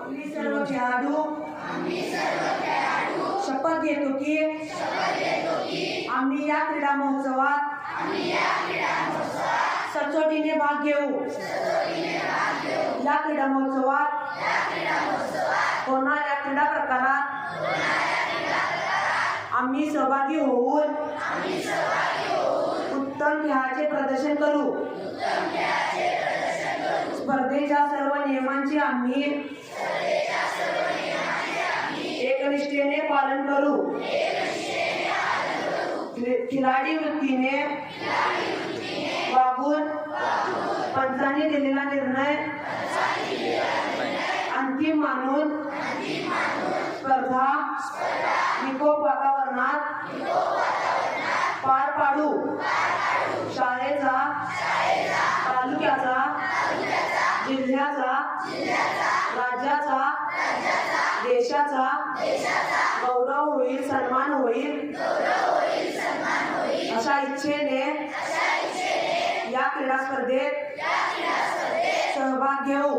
आम्ही सर्व खेळाडू शपथ घेतो की आम्ही या क्रीडा महोत्सवात सचोटीने भाग घेऊ। या क्रीडा महोत्सवात होणाऱ्या क्रीडा प्रकारात आम्ही सहभागी होऊन उत्तम खेळाचे प्रदर्शन करू। स्पर्धेच्या सर्व नियमांचे आम्ही एकनिष्ठेने पालन करू। खिलाडी वृत्तीने वागून पंचांनी दिलेला निर्णय अंतिम मानून स्पर्धा निकोप वातावरणात पार पाडू। शाळेचा, तालुक्याचा, जिल्ह्याचा, राज्याचा, देशाचा गौरव होईल, सन्मान होईल अशा इच्छेने या क्रीडा स्पर्धेत सहभाग घेऊ।